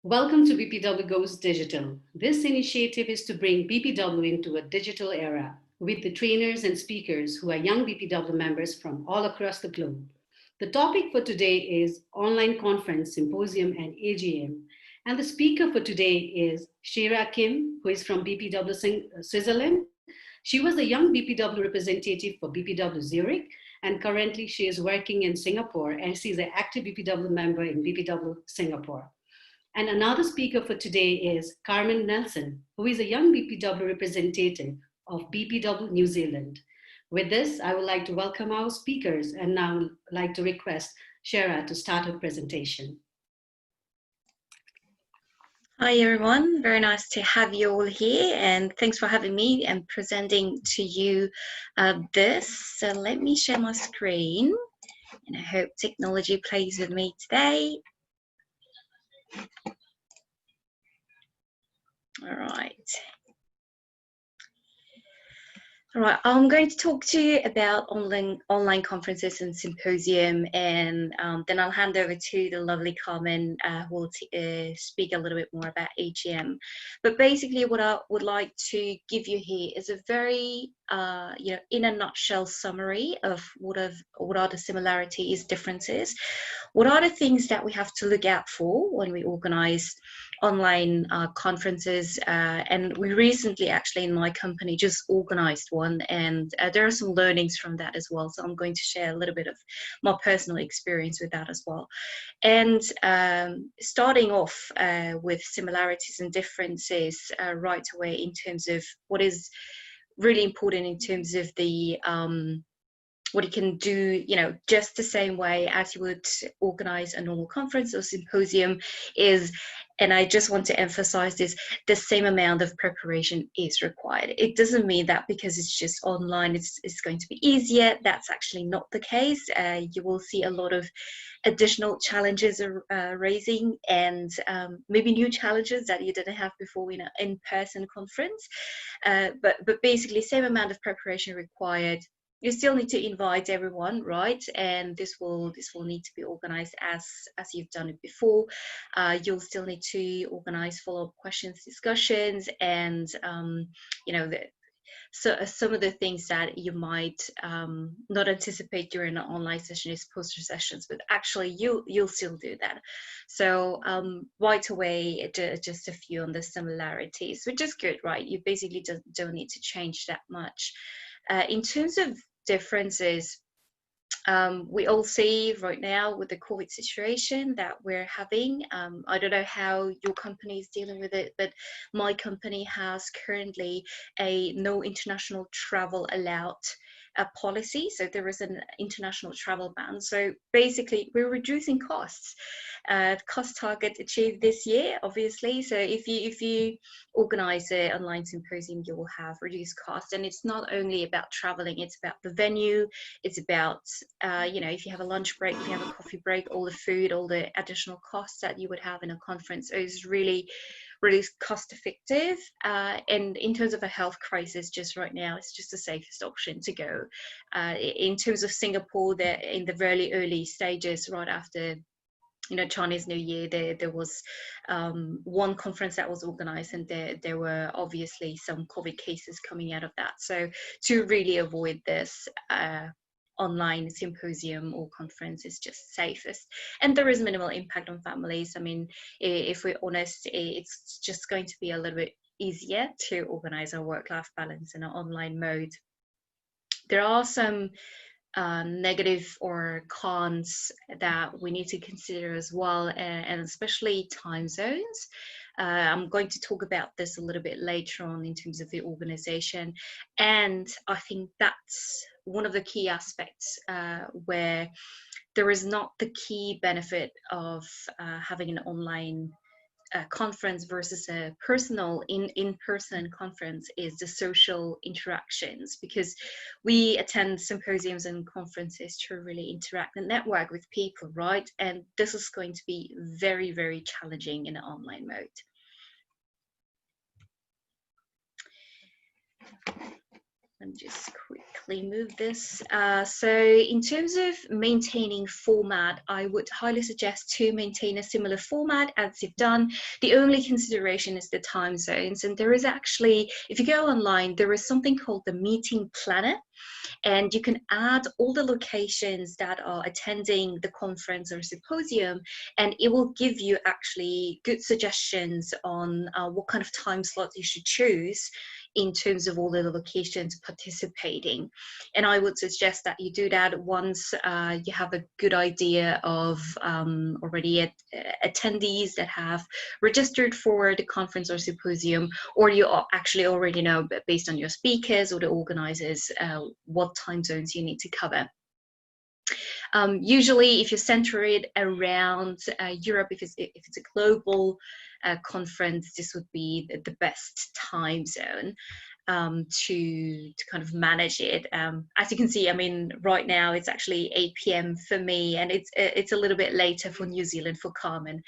Welcome to BPW Goes Digital. This initiative is to bring BPW into a digital era with the trainers and speakers who are young BPW members from all across the globe. The topic for today is Online Conference, Symposium and AGM. And the speaker for today is Sheerah Kim, who is from BPW Switzerland. She was a young BPW representative for BPW Zurich, and currently she is working in Singapore, and she's an active BPW member in BPW Singapore. And another speaker for today is Carmen Nelson, who is a young BPW representative of BPW New Zealand. With this, I would like to welcome our speakers and now like to request Sheerah to start her presentation. Hi everyone, very nice to have you all here and thanks for having me and presenting to you this. So let me share my screen and I hope technology plays with me today. All right. All right, I'm going to talk to you about online conferences and symposium, and then I'll hand over to the lovely Carmen, who will speak a little bit more about AGM. But basically, what I would like to give you here is a very, in a nutshell summary of what are the similarities, differences, what are the things that we have to look out for when we organize online conferences, and we recently actually in my company just organized one, and there are some learnings from that as well, so I'm going to share a little bit of my personal experience with that as well. And starting off with similarities and differences right away in terms of what is really important in terms of the what you can do, just the same way as you would organize a normal conference or symposium is, and I just want to emphasize this, the same amount of preparation is required. It doesn't mean that because it's just online, it's going to be easier. That's actually not the case. You will see a lot of additional challenges raising and maybe new challenges that you didn't have before in an in-person conference. But basically, same amount of preparation required. You still need to invite everyone, right? And this will need to be organized as you've done it before. You'll still need to organize follow-up questions, discussions, and so some of the things that you might not anticipate during an online session is poster sessions, but actually you'll still do that. So right away, just a few on the similarities, which is good, right? You basically don't need to change that much. In terms of differences, we all see right now with the COVID situation that we're having. I don't know how your company is dealing with it, but my company has currently a no international travel allowed policy. So there is an international travel ban. So basically, we're reducing costs. Cost target achieved this year, obviously. So if you organize an online symposium, you will have reduced costs. And it's not only about traveling, it's about the venue, it's about, if you have a lunch break, if you have a coffee break, all the food, all the additional costs that you would have in a conference is really cost effective. And in terms of a health crisis just right now, it's just the safest option to go. In terms of Singapore, they're in the very early stages right after Chinese New Year, there was one conference that was organized, and there were obviously some COVID cases coming out of that. So to really avoid this, online symposium or conference is just safest, and there is minimal impact on families. I mean, if we're honest, it's just going to be a little bit easier to organize our work-life balance in an online mode. There are some negative or cons that we need to consider as well, and especially time zones. I'm going to talk about this a little bit later on in terms of the organization, and I think that's one of the key aspects where there is not the key benefit of having an online conference versus a personal in-person conference is the social interactions, because we attend symposiums and conferences to really interact and network with people, right? And this is going to be very, very challenging in an online mode. Let me just quickly move this. So in terms of maintaining format, I would highly suggest to maintain a similar format as you've done. The only consideration is the time zones. And there is actually, if you go online, there is something called the meeting planner. And you can add all the locations that are attending the conference or symposium, and it will give you actually good suggestions on what kind of time slot you should choose in terms of all the locations participating. And I would suggest that you do that once you have a good idea of already attendees that have registered for the conference or symposium, or you actually already know, based on your speakers or the organizers, what time zones you need to cover. Usually, if you center it around Europe, if it's a global conference, this would be the best time zone to kind of manage it. As you can see, I mean, right now it's actually 8 p.m. for me, and it's a little bit later for New Zealand for Carmen.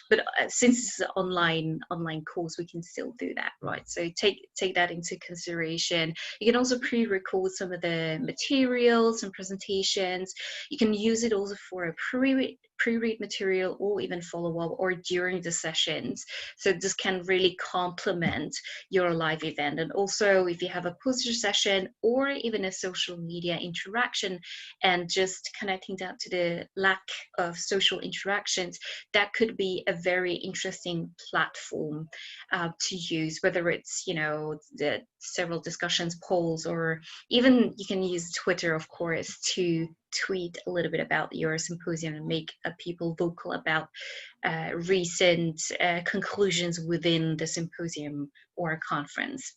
But since it's an online course, we can still do that, right? So take that into consideration. You can also pre-record some of the materials and presentations. You can use it also for a pre-read material, or even follow-up, or during the sessions. So this can really complement your live event. And also, if you have a poster session or even a social media interaction, and just connecting that to the lack of social interactions, that could be a very interesting platform to use, whether it's, you know, the several discussions, polls, or even you can use Twitter, of course, to tweet a little bit about your symposium and make people vocal about recent conclusions within the symposium or conference.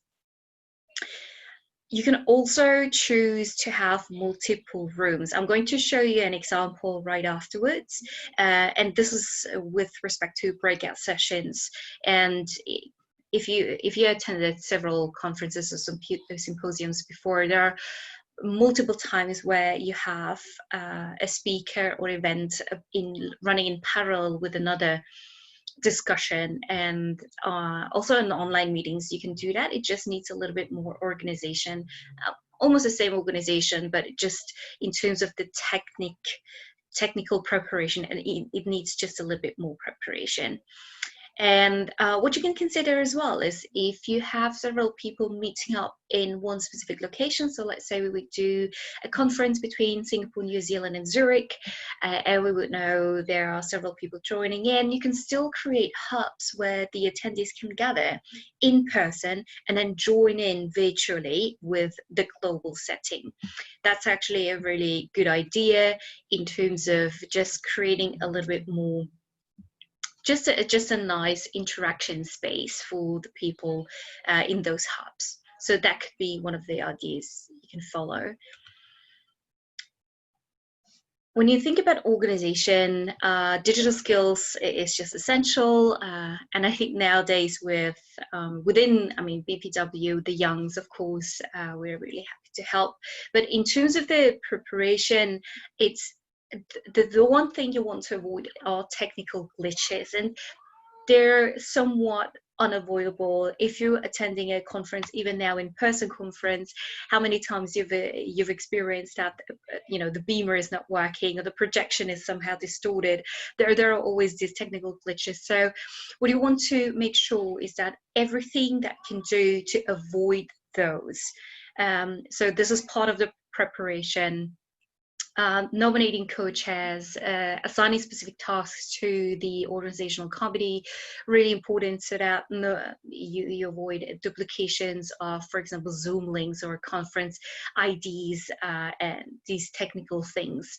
You can also choose to have multiple rooms. I'm going to show you an example right afterwards. And this is with respect to breakout sessions. And if you attended several conferences or symposiums before, there are multiple times where you have a speaker or event running in parallel with another discussion. And also in online meetings you can do that. It just needs a little bit more organization, almost the same organization, but just in terms of the technical preparation, and it needs just a little bit more preparation. And what you can consider as well is if you have several people meeting up in one specific location. So let's say we would do a conference between Singapore, New Zealand, and Zurich, and we would know there are several people joining in. You can still create hubs where the attendees can gather in person and then join in virtually with the global setting. That's actually a really good idea in terms of just creating a little bit more, just a nice interaction space for the people in those hubs. So that could be one of the ideas you can follow. When you think about organization, digital skills is just essential. And I think nowadays within, I mean, BPW, the youngs, of course, we're really happy to help. But in terms of the preparation, it's the one thing you want to avoid are technical glitches, and they're somewhat unavoidable. If you're attending a conference, even now in-person conference, how many times you've experienced that, you know, the beamer is not working or the projection is somehow distorted. There are always these technical glitches. So what you want to make sure is that everything that can do to avoid those. So this is part of the preparation. Nominating co-chairs, assigning specific tasks to the organizational committee, really important so that you avoid duplications of, for example, Zoom links or conference IDs and these technical things.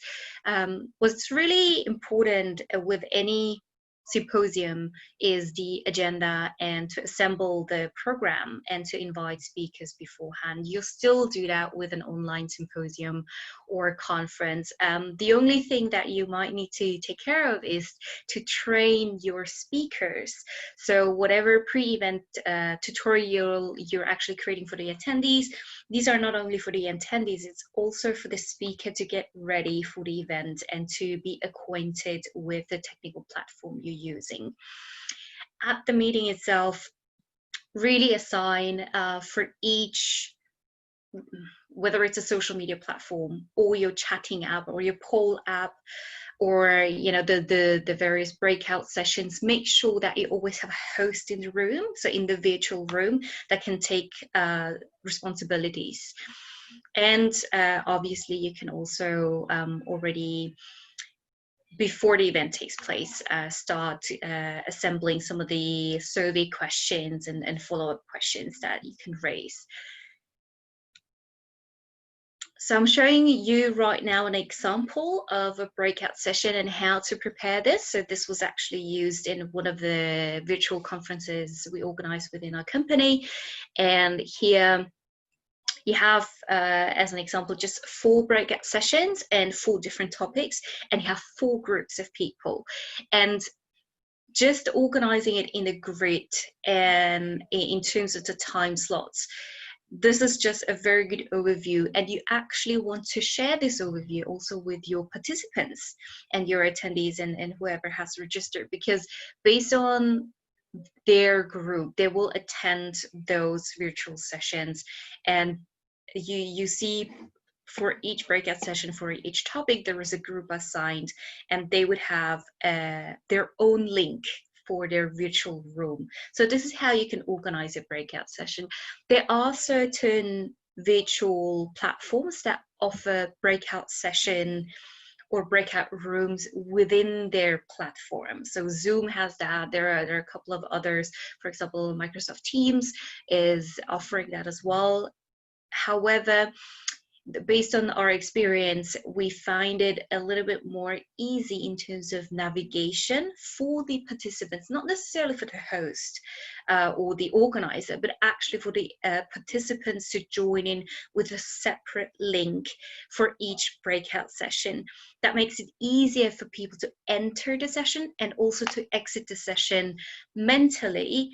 What's really important with any symposium is the agenda and to assemble the program and to invite speakers beforehand. You'll still do that with an online symposium or conference. The only thing that you might need to take care of is to train your speakers. So whatever pre-event tutorial you're actually creating for the attendees, these are not only for the attendees, it's also for the speaker to get ready for the event and to be acquainted with the technical platform you're using. At the meeting itself, really assign for each whether it's a social media platform or your chatting app or your poll app, or the various breakout sessions, make sure that you always have a host in the room, so in the virtual room, that can take responsibilities. And obviously you can also already, before the event takes place, start assembling some of the survey questions and follow-up questions that you can raise. So I'm showing you right now an example of a breakout session and how to prepare this. So this was actually used in one of the virtual conferences we organized within our company. And here you have, as an example, just 4 breakout sessions and 4 different topics, and you have 4 groups of people. And just organizing it in a grid and in terms of the time slots, this is just a very good overview, and you actually want to share this overview also with your participants and your attendees and whoever has registered, because based on their group, they will attend those virtual sessions, and you see for each breakout session, for each topic, there is a group assigned, and they would have their own link for their virtual room. So this is how you can organize a breakout session. There are certain virtual platforms that offer breakout session or breakout rooms within their platform. So Zoom has that. There are a couple of others. For example, Microsoft Teams is offering that as well. However, based on our experience, we find it a little bit more easy in terms of navigation for the participants, not necessarily for the host or the organizer, but actually for the participants to join in with a separate link for each breakout session. That makes it easier for people to enter the session and also to exit the session mentally,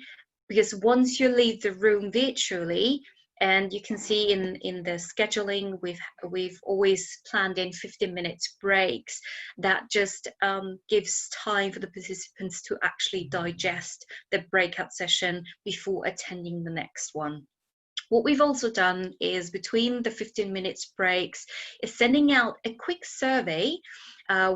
because once you leave the room virtually, and you can see in the scheduling, we've always planned in 15 minutes breaks. That just gives time for the participants to actually digest the breakout session before attending the next one. What we've also done is, between the 15 minutes breaks, is sending out a quick survey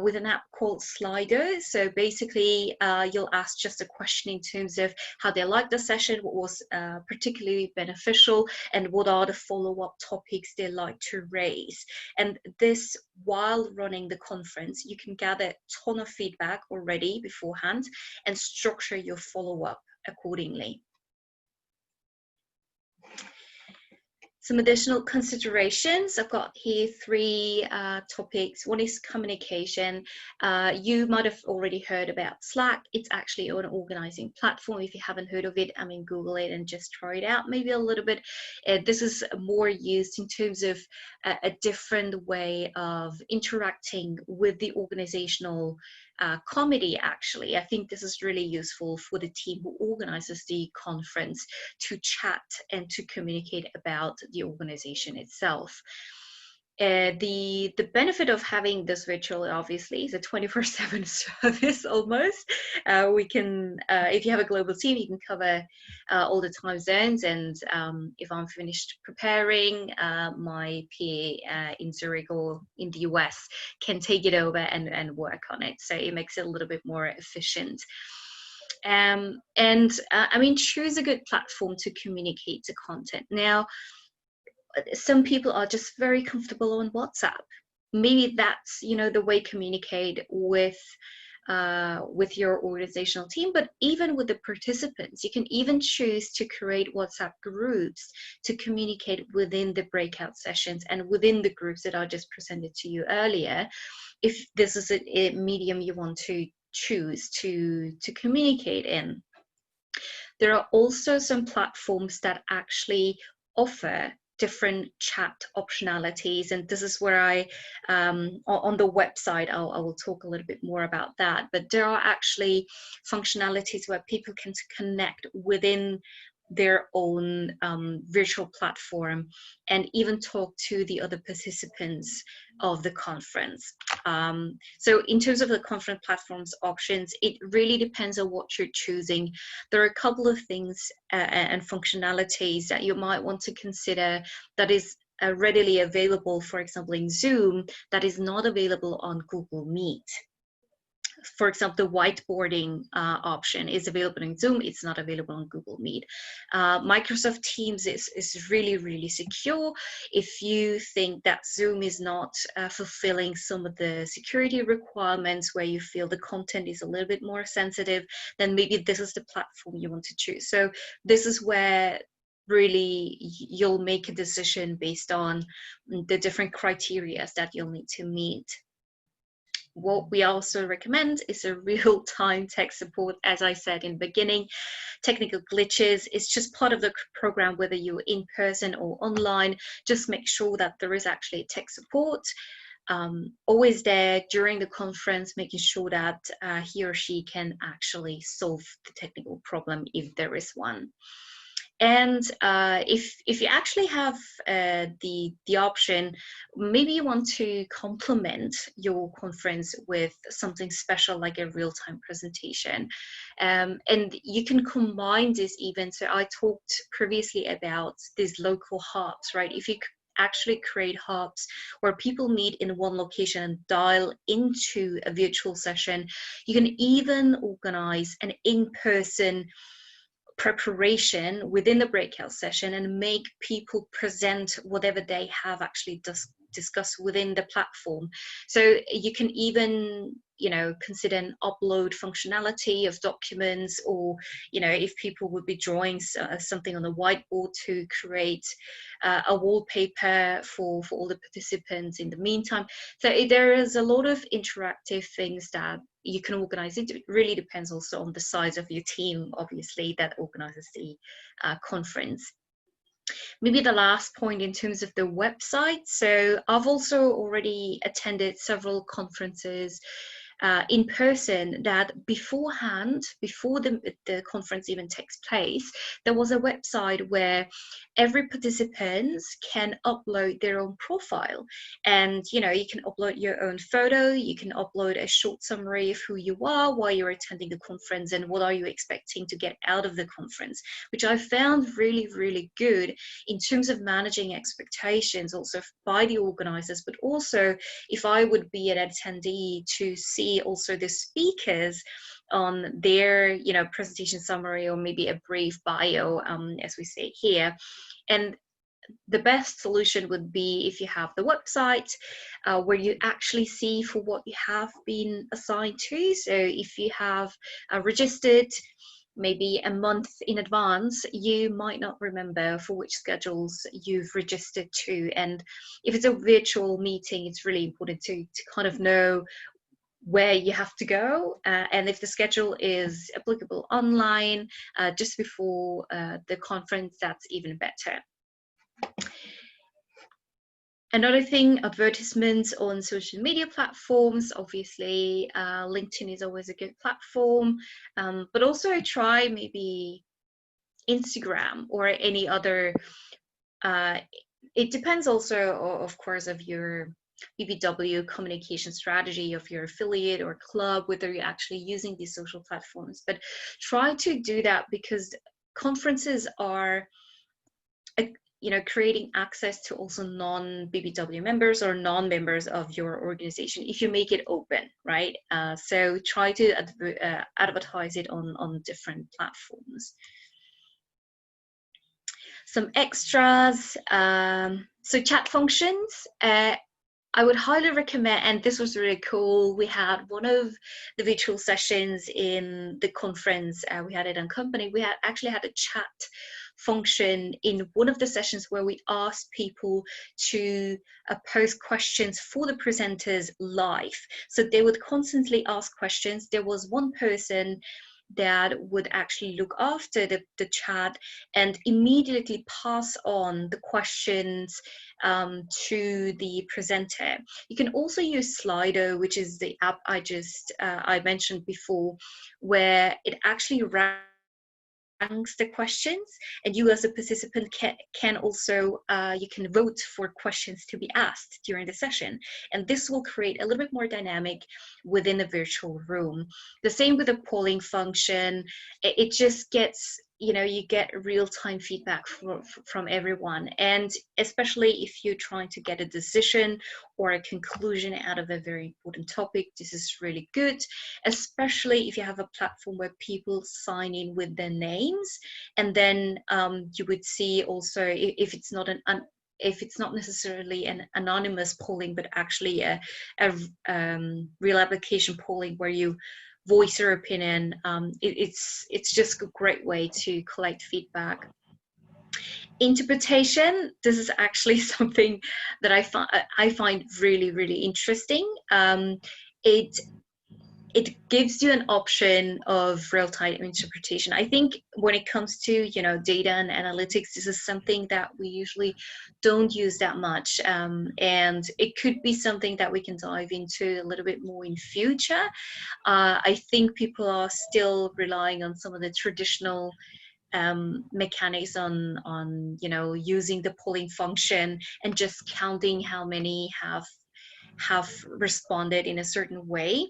with an app called Slido. So basically, you'll ask just a question in terms of how they liked the session, what was particularly beneficial, and what are the follow-up topics they like to raise. And this, while running the conference, you can gather a ton of feedback already beforehand and structure your follow-up accordingly. Some additional considerations. I've got here 3 topics. One is communication. You might have already heard about Slack. It's actually an organizing platform. If you haven't heard of it, I mean, Google it and just try it out maybe a little bit. This is more used in terms of a different way of interacting with the organizational committee. Actually, I think this is really useful for the team who organizes the conference to chat and to communicate about the organization itself. The benefit of having this virtual, obviously, is a 24/7 service almost. We can, if you have a global team, you can cover all the time zones, and if I'm finished preparing, my PA in Zurich or in the US can take it over and work on it. So it makes it a little bit more efficient. I mean, choose a good platform to communicate the content. Now, some people are just very comfortable on WhatsApp. Maybe that's, the way to communicate with your organizational team, but even with the participants, you can even choose to create WhatsApp groups to communicate within the breakout sessions and within the groups that I just presented to you earlier, if this is a medium you want to choose to communicate in. There are also some platforms that actually offer different chat optionalities, and this is where I on the website I will talk a little bit more about that, but there are actually functionalities where people can connect within their own virtual platform and even talk to the other participants of the conference. So in terms of the conference platforms options, it really depends on what you're choosing. There are a couple of things and functionalities that you might want to consider that is readily available, for example, in Zoom, that is not available on Google Meet. For example, the whiteboarding option is available in Zoom. It's not available on Google Meet. Microsoft Teams is really, really secure. If you think that Zoom is not fulfilling some of the security requirements, where you feel the content is a little bit more sensitive, then maybe this is the platform you want to choose. So this is where really you'll make a decision based on the different criteria that you'll need to meet. What we also recommend is a real-time tech support. As I said in the beginning, technical glitches is just part of the program, whether you're in person or online. Just make sure that there is actually tech support always there during the conference, making sure that he or she can actually solve the technical problem if there is one. And if you actually have the option, maybe you want to complement your conference with something special like a real-time presentation. And you can combine this even. So I talked previously about these local hubs, right? If you actually create hubs where people meet in one location and dial into a virtual session, you can even organize an in-person preparation within the breakout session and make people present whatever they have actually discussed within the platform. So you can even, you know, consider an upload functionality of documents, or, you know, if people would be drawing something on the whiteboard, to create a wallpaper for all the participants in the meantime. So there is a lot of interactive things that you can organize. It really depends also on the size of your team, obviously, that organizes the conference. Maybe the last point in terms of the website. So I've also already attended several conferences in person that beforehand, before the conference even takes place, there was a website where every participant can upload their own profile. And, you know, you can upload your own photo, you can upload a short summary of who you are, why you're attending the conference, and what are you expecting to get out of the conference, which I found really, really good in terms of managing expectations also by the organizers, but also if I would be an attendee, to see also the speakers on their, you know, presentation summary, or maybe a brief bio, as we say here. And the best solution would be if you have the website where you actually see for what you have been assigned to. So if you have registered maybe a month in advance, you might not remember for which schedules you've registered to. And if it's a virtual meeting, it's really important to kind of know where you have to go, and if the schedule is applicable online just before the conference, that's even better. Another thing, advertisements on social media platforms. Obviously, LinkedIn is always a good platform, but also try maybe Instagram or any other. It depends also, of course, of your BPW communication strategy of your affiliate or club, whether you're actually using these social platforms. But try to do that, because conferences are, you know, creating access to also non-BPW members or non-members of your organization if you make it open, right? So try to advertise it on different platforms. Some extras, so chat functions. I would highly recommend, and this was really cool, we had one of the virtual sessions in the conference, we had it on company, we actually had a chat function in one of the sessions where we asked people to post questions for the presenters live. So they would constantly ask questions. There was one person that would actually look after the chat and immediately pass on the questions to the presenter. You can also use Slido, which is the app I mentioned before, where it actually ranks the questions, and you as a participant can also you can vote for questions to be asked during the session, and this will create a little bit more dynamic within the virtual room. The same with the polling function. It just gets you know, you get real-time feedback from everyone, and especially if you're trying to get a decision or a conclusion out of a very important topic, this is really good, especially if you have a platform where people sign in with their names, and then you would see also if it's not if it's not necessarily an anonymous polling, but actually a real application polling where you voice your opinion. It's just a great way to collect feedback. Interpretation, this is actually something that I find really, really interesting. It gives you an option of real-time interpretation. I think when it comes to, you know, data and analytics, this is something that we usually don't use that much, and it could be something that we can dive into a little bit more in future. I think people are still relying on some of the traditional mechanics on you know, using the polling function and just counting how many have responded in a certain way.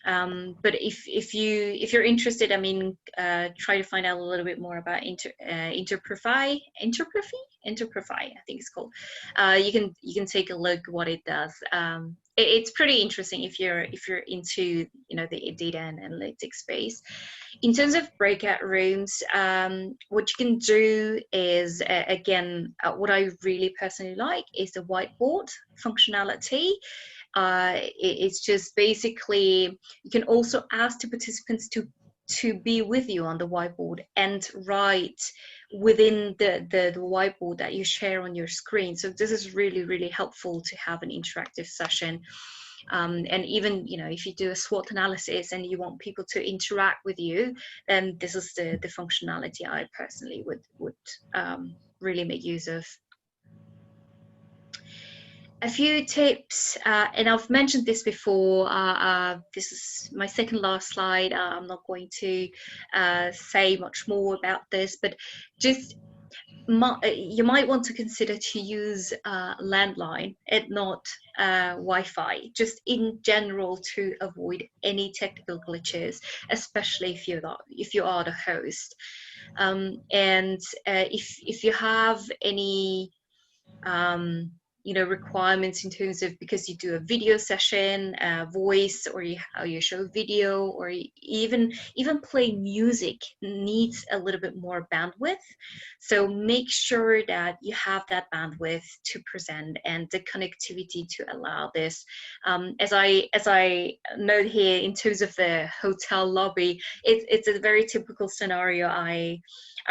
But if you're interested, I mean, try to find out a little bit more about Interprofy, I think it's called. You can take a look what it does. It's pretty interesting if you're into, you know, the data and analytics space. In terms of breakout rooms, what you can do is, again, what I really personally like is the whiteboard functionality. It's just basically, you can also ask the participants to be with you on the whiteboard and write within the whiteboard that you share on your screen. So this is really, really helpful to have an interactive session. And even, you know, if you do a SWOT analysis and you want people to interact with you, then this is the functionality I personally would really make use of. A few tips, and I've mentioned this before. This is my second last slide. I'm not going to say much more about this, but just you might want to consider to use landline and not Wi-Fi, just in general, to avoid any technical glitches, especially if you are the host. And if you have any you know, requirements in terms of, because you do a video session, voice, or you show video, or even play music, needs a little bit more bandwidth. So make sure that you have that bandwidth to present and the connectivity to allow this. As I note here, in terms of the hotel lobby, it's a very typical scenario I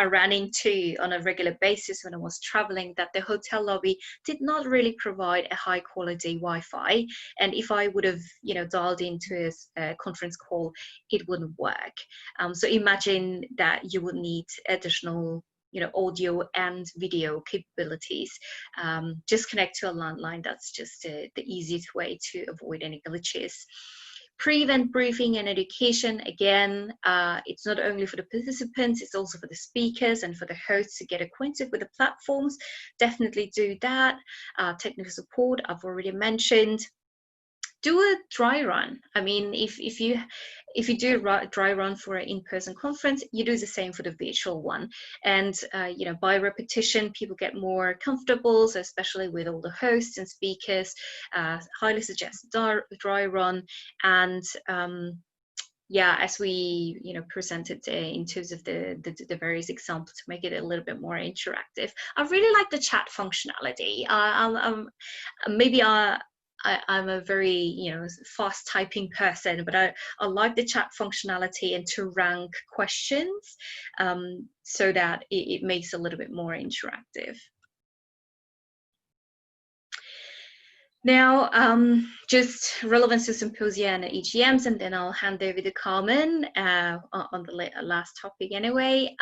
ran into on a regular basis when I was traveling, that the hotel lobby did not really provide a high quality Wi-Fi, and if I would have, you know, dialed into a conference call, it wouldn't work. So imagine that you would need additional, you know, audio and video capabilities. Just connect to a landline. That's just the easiest way to avoid any glitches. Pre-event briefing and education, again, it's not only for the participants, it's also for the speakers and for the hosts to get acquainted with the platforms. Definitely do that. Technical support, I've already mentioned. Do a dry run. I mean, if you do a dry run for an in-person conference, you do the same for the virtual one. And you know, by repetition, people get more comfortable. So especially with all the hosts and speakers, highly suggest dry run. And yeah, as we, you know, presented in terms of the various examples, to make it a little bit more interactive. I really like the chat functionality. Maybe I'm a very, you know, fast typing person, but I like the chat functionality and to rank questions, so that it makes it a little bit more interactive. Now, just relevance to Symposia and AGMs, and then I'll hand over to Carmen on the last topic anyway.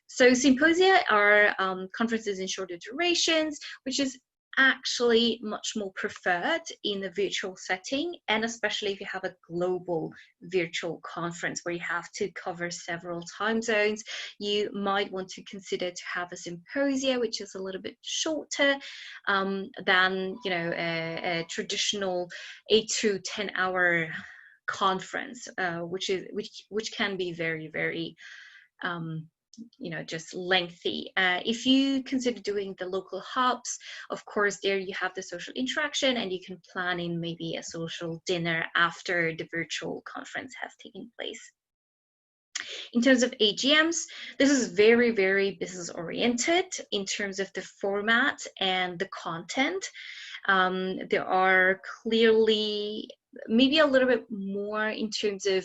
So Symposia are conferences in shorter durations, which is actually much more preferred in the virtual setting, and especially if you have a global virtual conference where you have to cover several time zones, you might want to consider to have a symposia which is a little bit shorter than, you know, a traditional 8 to 10 hour conference, which can be very, very just lengthy. If you consider doing the local hubs, of course, there you have the social interaction, and you can plan in maybe a social dinner after the virtual conference has taken place. In terms of AGMs, this is very, very business oriented in terms of the format and the content. There are clearly maybe a little bit more in terms of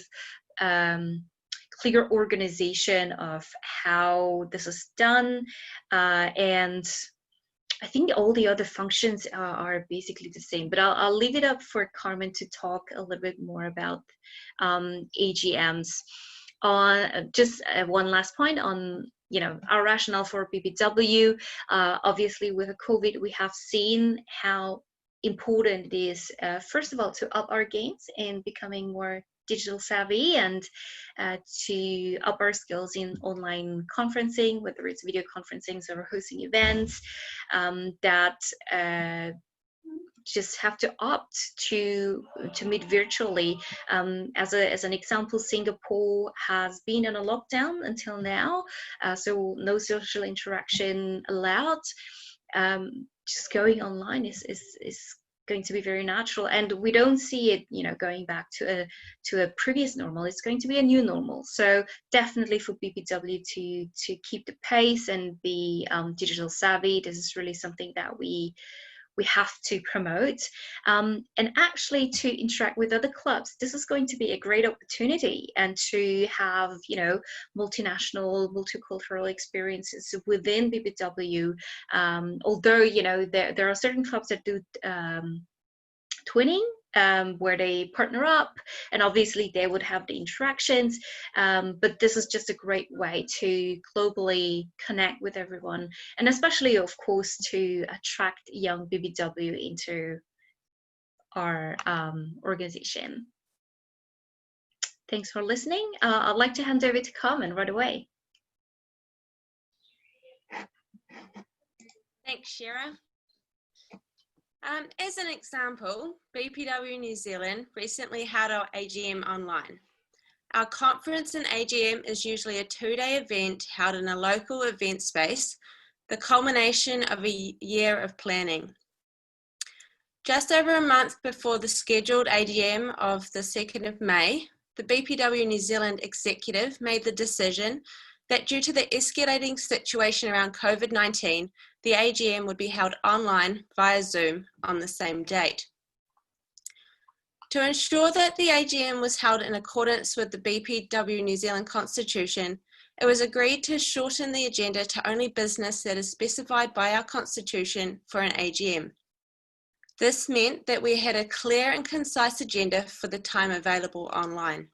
clear organization of how this is done, and I think all the other functions are basically the same, but I'll leave it up for Carmen to talk a little bit more about AGMs. On just one last point on our rationale for BPW. Obviously, with COVID, we have seen how important it is, first of all, to up our games in becoming more digital savvy and to up our skills in online conferencing, whether it's video conferencing or hosting events, that just have to opt to meet virtually. As an example, Singapore has been in a lockdown until now, so no social interaction allowed. Just going online is going to be very natural, and we don't see it going back to a previous normal. It's going to be a new normal. So definitely for BPW to keep the pace and be digital savvy, this is really something that we have to promote, and actually to interact with other clubs. This is going to be a great opportunity, and to have multinational, multicultural experiences within BPW. Although there are certain clubs that do twinning, where they partner up, and obviously they would have the interactions, but this is just a great way to globally connect with everyone, and especially, of course, to attract young BPW into our organization. Thanks for listening. I'd like to hand over to Carmen right away. Thanks, Sheerah. As an example, BPW New Zealand recently held our AGM online. Our conference and AGM is usually a 2-day event held in a local event space, the culmination of a year of planning. Just over a month before the scheduled AGM of the 2nd of May, the BPW New Zealand executive made the decision that due to the escalating situation around COVID-19, the AGM would be held online via Zoom on the same date. To ensure that the AGM was held in accordance with the BPW New Zealand Constitution, it was agreed to shorten the agenda to only business that is specified by our Constitution for an AGM. This meant that we had a clear and concise agenda for the time available online.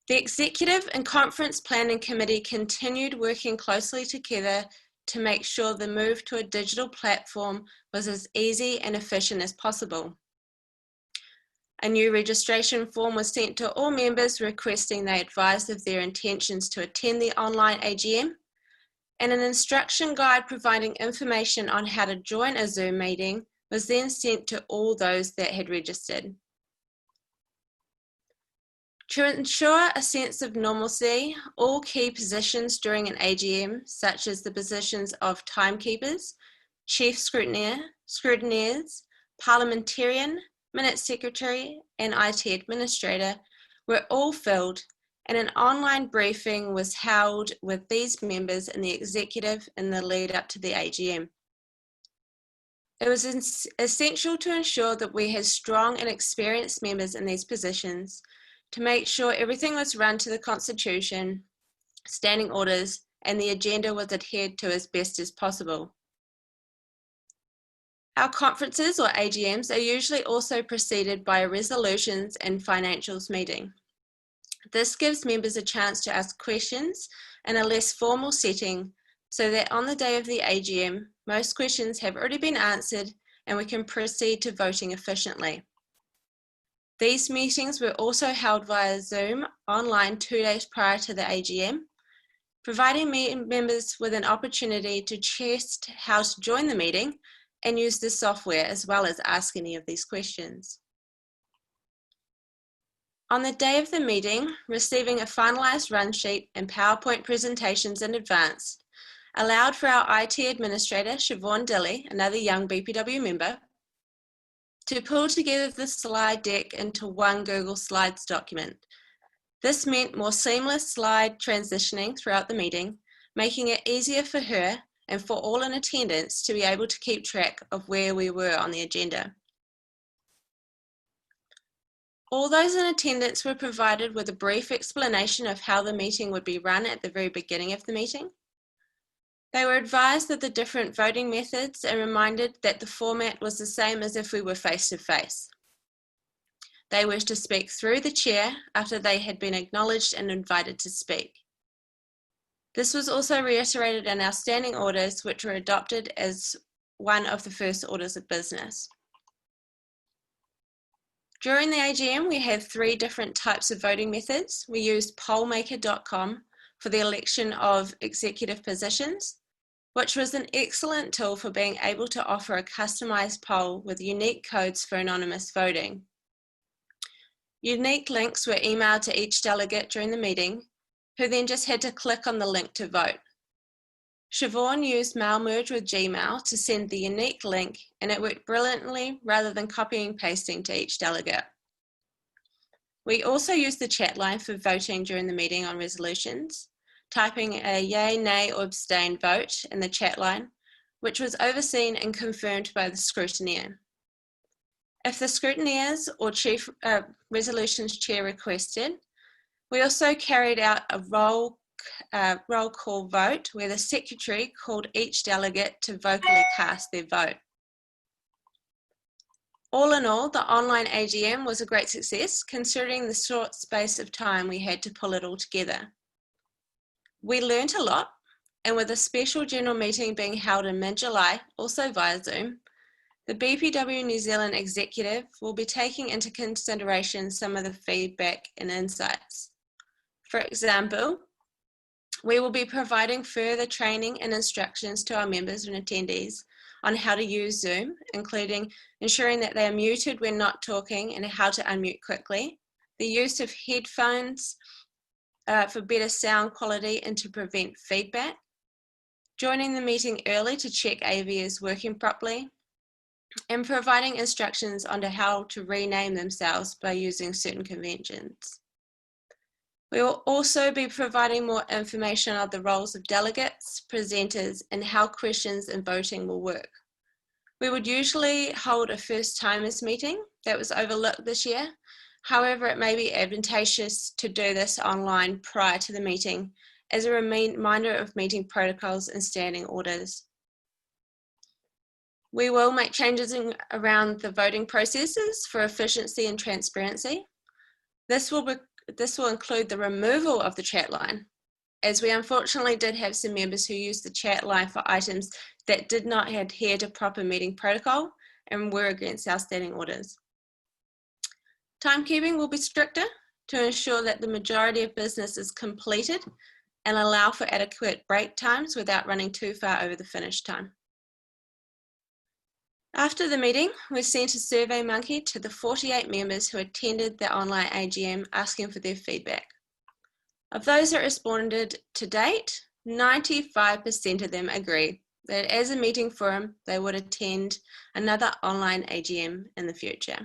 The Executive and Conference Planning Committee continued working closely together to make sure the move to a digital platform was as easy and efficient as possible. A new registration form was sent to all members requesting they advise of their intentions to attend the online AGM, and an instruction guide providing information on how to join a Zoom meeting was then sent to all those that had registered. To ensure a sense of normalcy, all key positions during an AGM, such as the positions of timekeepers, chief scrutineers, parliamentarian, minute secretary, and IT administrator, were all filled, and an online briefing was held with these members and the executive in the lead up to the AGM. It was essential to ensure that we had strong and experienced members in these positions, to make sure everything was run to the Constitution, standing orders, and the agenda was adhered to as best as possible. Our conferences, or AGMs, are usually also preceded by a resolutions and financials meeting. This gives members a chance to ask questions in a less formal setting, so that on the day of the AGM, most questions have already been answered and we can proceed to voting efficiently. These meetings were also held via Zoom online 2 days prior to the AGM, providing members with an opportunity to test how to join the meeting and use the software, as well as ask any of these questions. On the day of the meeting, receiving a finalised run sheet and PowerPoint presentations in advance allowed for our IT administrator, Siobhan Dilly, another young BPW member, to pull together the slide deck into one Google Slides document. This meant more seamless slide transitioning throughout the meeting, making it easier for her and for all in attendance to be able to keep track of where we were on the agenda. All those in attendance were provided with a brief explanation of how the meeting would be run at the very beginning of the meeting. They were advised of the different voting methods and reminded that the format was the same as if we were face-to-face. They were to speak through the chair after they had been acknowledged and invited to speak. This was also reiterated in our standing orders, which were adopted as one of the first orders of business. During the AGM, we had 3 different types of voting methods. We used pollmaker.com for the election of executive positions, which was an excellent tool for being able to offer a customized poll with unique codes for anonymous voting. Unique links were emailed to each delegate during the meeting, who then just had to click on the link to vote. Siobhan used Mail Merge with Gmail to send the unique link, and it worked brilliantly rather than copying and pasting to each delegate. We also used the chat line for voting during the meeting on resolutions, typing a yay, nay, or abstain vote in the chat line, which was overseen and confirmed by the scrutineer. If the scrutineers or resolutions chair requested, we also carried out a roll call vote where the secretary called each delegate to vocally cast their vote. All in all, the online AGM was a great success considering the short space of time we had to pull it all together. We learnt a lot, and with a special general meeting being held in mid-July, also via Zoom, the BPW New Zealand executive will be taking into consideration some of the feedback and insights. For example, we will be providing further training and instructions to our members and attendees on how to use Zoom, including ensuring that they are muted when not talking and how to unmute quickly, the use of headphones for better sound quality and to prevent feedback, joining the meeting early to check AV is working properly, and providing instructions on how to rename themselves by using certain conventions. We will also be providing more information on the roles of delegates, presenters, and how questions and voting will work. We would usually hold a first-timers meeting that was overlooked this year. However, it may be advantageous to do this online prior to the meeting as a reminder of meeting protocols and standing orders. We will make changes around the voting processes for efficiency and transparency. This will include the removal of the chat line, as we unfortunately did have some members who used the chat line for items that did not adhere to proper meeting protocol and were against our standing orders. Timekeeping will be stricter to ensure that the majority of business is completed and allow for adequate break times without running too far over the finish time. After the meeting, we sent a survey monkey to the 48 members who attended the online AGM asking for their feedback. Of those that responded to date, 95% of them agree that as a meeting forum, they would attend another online AGM in the future.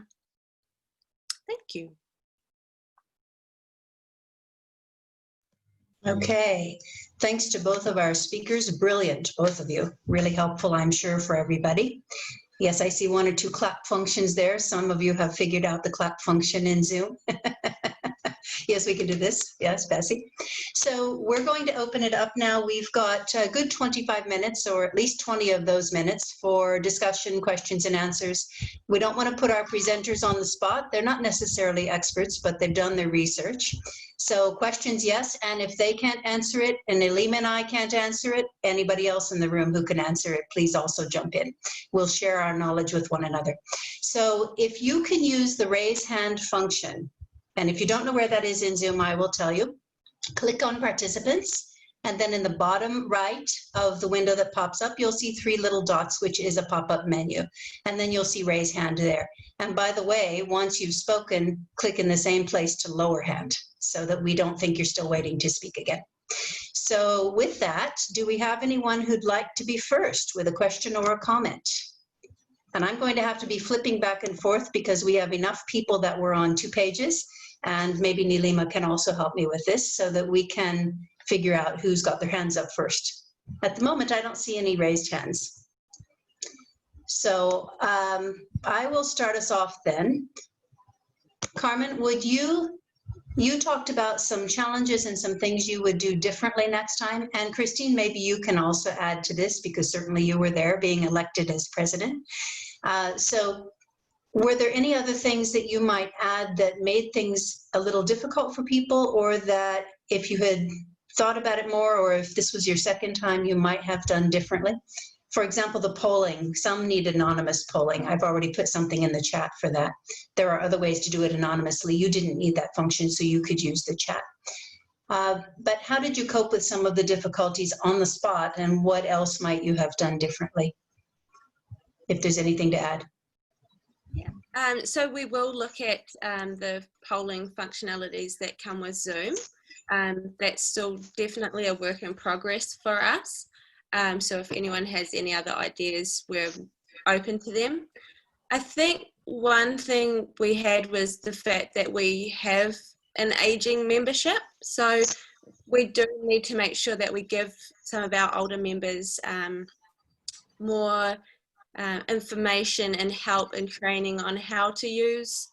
Thank you. Okay, thanks to both of our speakers. Brilliant, both of you. Really helpful, I'm sure, for everybody. Yes, I see 1 or 2 clap functions there. Some of you have figured out the clap function in Zoom. Yes, we can do this. Yes, Bessie. So we're going to open it up now. We've got a good 25 minutes, or at least 20 of those minutes, for discussion, questions, and answers. We don't want to put our presenters on the spot. They're not necessarily experts, but they've done their research. So questions, yes, and if they can't answer it, and Elima and I can't answer it, anybody else in the room who can answer it, please also jump in. We'll share our knowledge with one another. So if you can use the raise hand function, and if you don't know where that is in Zoom, I will tell you. Click on participants, And then in the bottom right of the window that pops up, you'll see 3 little dots, which is a pop-up menu. And then you'll see raise hand there. And by the way, once you've spoken, click in the same place to lower hand so that we don't think you're still waiting to speak again. So with that, do we have anyone who'd like to be first with a question or a comment? And I'm going to have to be flipping back and forth because we have enough people that were on 2 pages. And maybe Nilima can also help me with this so that we can figure out who's got their hands up first. At the moment, I don't see any raised hands. So I will start us off then. Carmen, would you talked about some challenges and some things you would do differently next time. And Christine, maybe you can also add to this because certainly you were there being elected as president. So were there any other things that you might add that made things a little difficult for people, or that if you had thought about it more, or if this was your second time, you might have done differently? For example, the polling, some need anonymous polling. I've already put something in the chat for that. There are other ways to do it anonymously. You didn't need that function, so you could use the chat. But how did you cope with some of the difficulties on the spot, and what else might you have done differently? If there's anything to add. Yeah. So we will look at the polling functionalities that come with Zoom. That's still definitely a work in progress for us. So if anyone has any other ideas, we're open to them. I think one thing we had was the fact that we have an aging membership. So we do need to make sure that we give some of our older members more information and help and training on how to use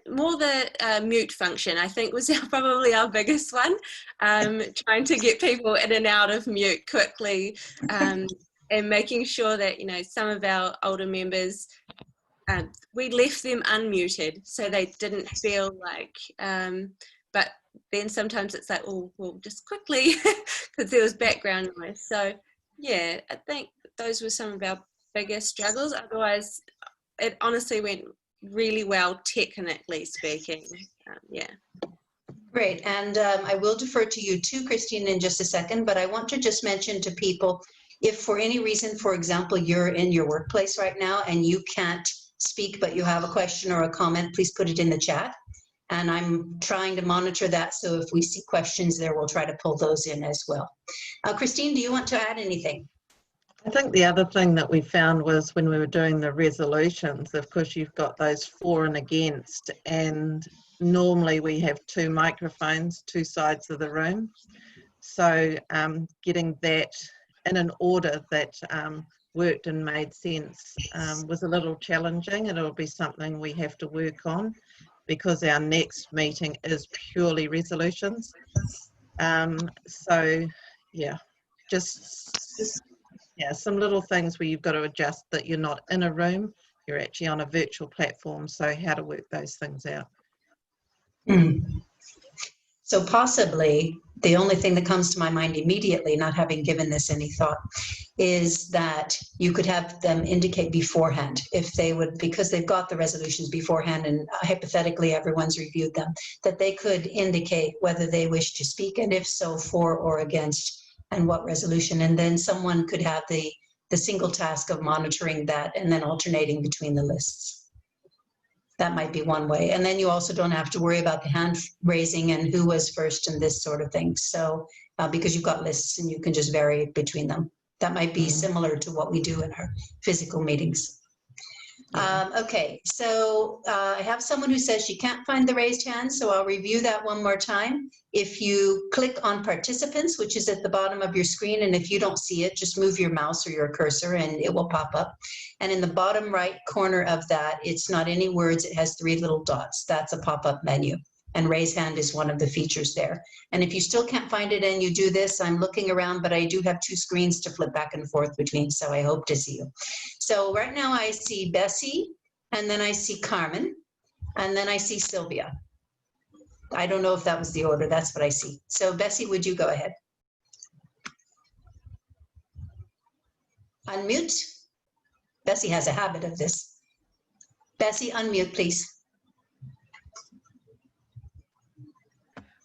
more the mute function, I think, was probably our biggest one, trying to get people in and out of mute quickly, and making sure that, you know, some of our older members, we left them unmuted so they didn't feel like, but then sometimes it's like, oh, well, just quickly, because there was background noise. So yeah, I think those were some of our biggest struggles. Otherwise, it honestly went really well, technically speaking. Yeah. Great, and I will defer to you too, Christine, in just a second, but I want to just mention to people, if for any reason, for example, you're in your workplace right now and you can't speak, but you have a question or a comment, please put it in the chat. And I'm trying to monitor that, so if we see questions there, we'll try to pull those in as well. Christine, do you want to add anything? I think the other thing that we found was when we were doing the resolutions, of course, you've got those for and against, and normally we have 2 microphones, 2 sides of the room. So getting that in an order that worked and made sense was a little challenging, and it'll be something we have to work on because our next meeting is purely resolutions. So yeah, just yeah, some little things where you've got to adjust that you're not in a room, you're actually on a virtual platform, so how to work those things out. So possibly the only thing that comes to my mind immediately, not having given this any thought, is that you could have them indicate beforehand if they would, because they've got the resolutions beforehand and hypothetically everyone's reviewed them, that they could indicate whether they wish to speak, and if so, for or against, and what resolution, and then someone could have the single task of monitoring that and then alternating between the lists. That might be one way. And then you also don't have to worry about the hand raising and who was first and this sort of thing. So because you've got lists and you can just vary between them. That might be similar to what we do in our physical meetings. Okay, so I have someone who says she can't find the raised hand, so I'll review that one more time. If you click on participants, which is at the bottom of your screen, and if you don't see it, just move your mouse or your cursor and it will pop up. And in the bottom right corner of that, it's not any words, it has 3 little dots. That's a pop-up menu. And raise hand is one of the features there. And if you still can't find it and you do this, I'm looking around, but I do have 2 screens to flip back and forth between, so I hope to see you. So right now I see Bessie, and then I see Carmen, and then I see Sylvia. I don't know if that was the order, that's what I see. So Bessie, would you go ahead? Unmute. Bessie has a habit of this. Bessie, unmute, please.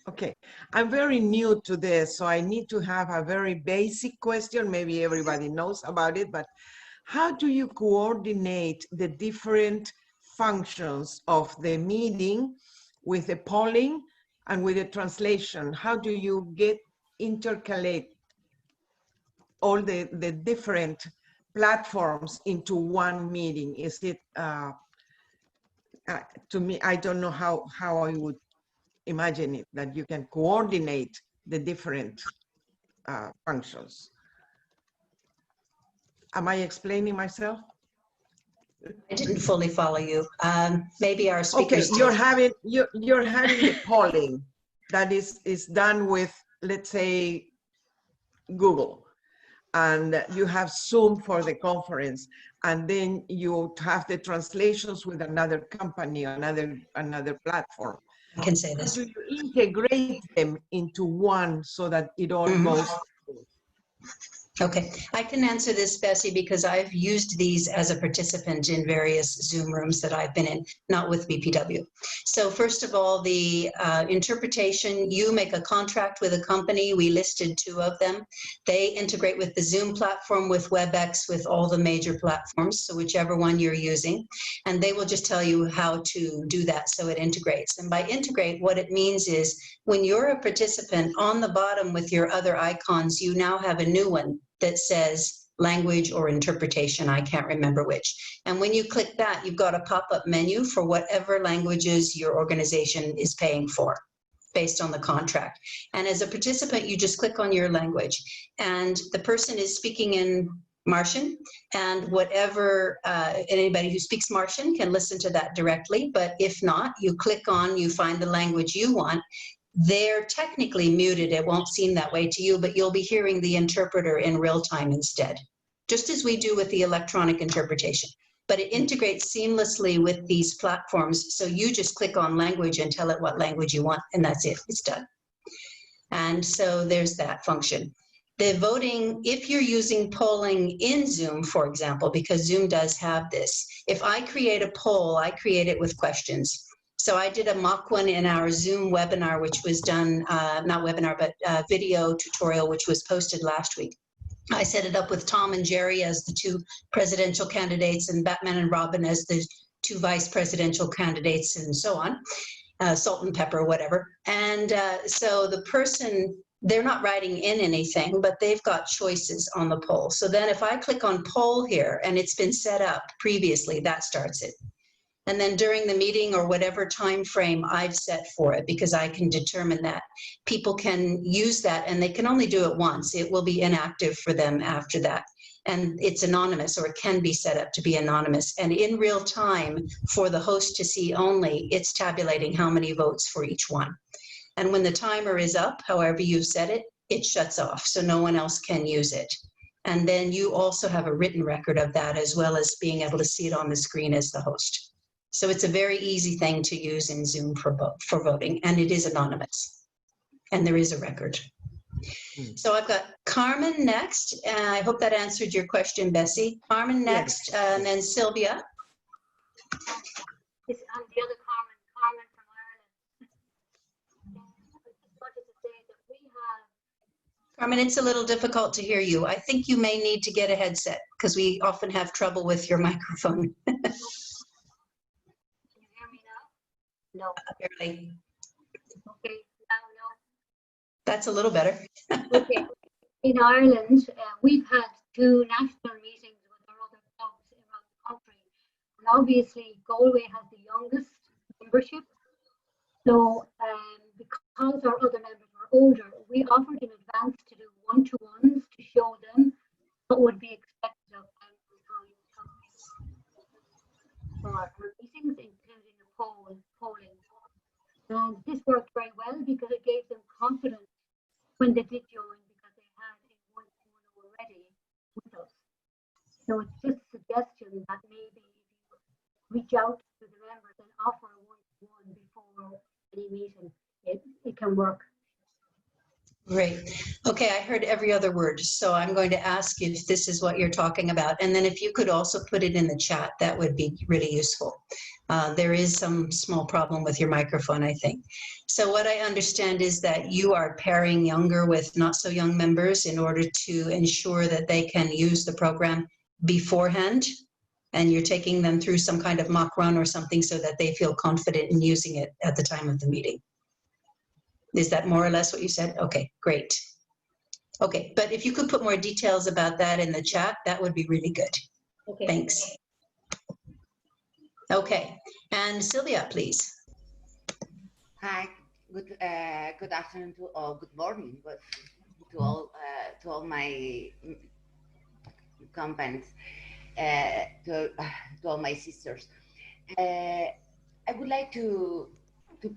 Okay, I'm very new to this, so I need to have a very basic question. Maybe everybody knows about it, but how do you coordinate the different functions of the meeting with the polling and with the translation? How do you intercalate all the different platforms into one meeting? Is it, to me, I don't know how I would imagine it, that you can coordinate the different functions. Am I explaining myself? I didn't fully follow you. Maybe our speakers Okay, you're having the polling that is done with, let's say, Google, and you have Zoom for the conference, and then you have the translations with another company, another platform. I can say this. How do you integrate them into one so that it all goes through? Okay, I can answer this, Bessie, because I've used these as a participant in various Zoom rooms that I've been in, not with BPW. So first of all, the interpretation, you make a contract with a company. We listed 2 of them. They integrate with the Zoom platform, with WebEx, with all the major platforms, so whichever one you're using. And they will just tell you how to do that so it integrates. And by integrate, what it means is when you're a participant, on the bottom with your other icons, you now have a new one that says language or interpretation, I can't remember which. And when you click that, you've got a pop-up menu for whatever languages your organization is paying for based on the contract. And as a participant, you just click on your language. And the person is speaking in Martian, and whatever, anybody who speaks Martian can listen to that directly. But if not, you click on, you find the language you want. They're technically muted. It won't seem that way to you, but you'll be hearing the interpreter in real time instead, just as we do with the electronic interpretation. But it integrates seamlessly with these platforms. So you just click on language and tell it what language you want, and that's it. It's done. And so there's that function. The voting, if you're using polling in Zoom, for example, because Zoom does have this, if I create a poll, I create it with questions. So I did a mock one in our Zoom webinar, which was done, not webinar, but video tutorial, which was posted last week. I set it up with Tom and Jerry as the 2 presidential candidates and Batman and Robin as the 2 vice presidential candidates and so on, salt and pepper, whatever. And so the person, they're not writing in anything, but they've got choices on the poll. So then if I click on poll here and it's been set up previously, that starts it. And then during the meeting or whatever time frame I've set for it, because I can determine that, people can use that and they can only do it once. It will be inactive for them after that. And it's anonymous, or it can be set up to be anonymous. And in real time, for the host to see only, it's tabulating how many votes for each one. And when the timer is up, however you've set it, it shuts off, so no one else can use it. And then you also have a written record of that, as well as being able to see it on the screen as the host. So it's a very easy thing to use in Zoom for voting, and it is anonymous, and there is a record. So I've got Carmen next, and I hope that answered your question, Bessie. Carmen next, Yes. and then Sylvia. I'm the other Carmen from Ireland. I just wanted to say that we have... Carmen, it's a little difficult to hear you. I think you may need to get a headset, because we often have trouble with your microphone. No. Barely. Okay, now no. That's a little better. Okay. In Ireland, we've had 2 national meetings with our other clubs around the country. And obviously, Galway has the youngest membership. So because our other members were older, we offered in advance to do one-to-ones to show them what would be expected of them for our meetings, including a polling. And this worked very well because it gave them confidence when they did join, because they had a one-to-one already with us. So it's just a suggestion that maybe if you reach out to the members and offer a one-to-one before any meeting, it can work. Great. Okay, I heard every other word, so I'm going to ask if this is what you're talking about. And then if you could also put it in the chat, that would be really useful. There is some small problem with your microphone, I think. So what I understand is that you are pairing younger with not so young members in order to ensure that they can use the program beforehand, and you're taking them through some kind of mock run or something so that they feel confident in using it at the time of the meeting. Is that more or less what you said? Okay, great. Okay, but if you could put more details about that in the chat, that would be really good. Okay. Thanks. Okay, and Sylvia, please. Hi, good afternoon to all, good morning, but to all my companies, to all my sisters. I would like to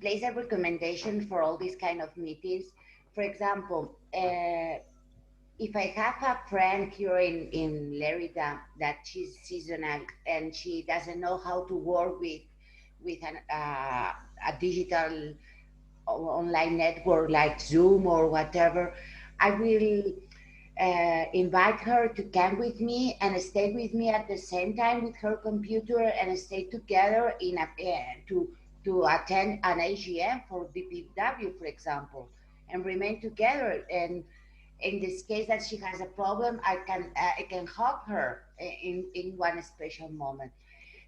place a recommendation for all these kind of meetings. For example, if I have a friend here in Lerida that she's seasonal and she doesn't know how to work with a digital online network like Zoom or whatever, I will invite her to come with me and stay with me at the same time with her computer and stay together in a to attend an AGM for BPW, for example, and remain together. And in this case that she has a problem, I can help her in one special moment.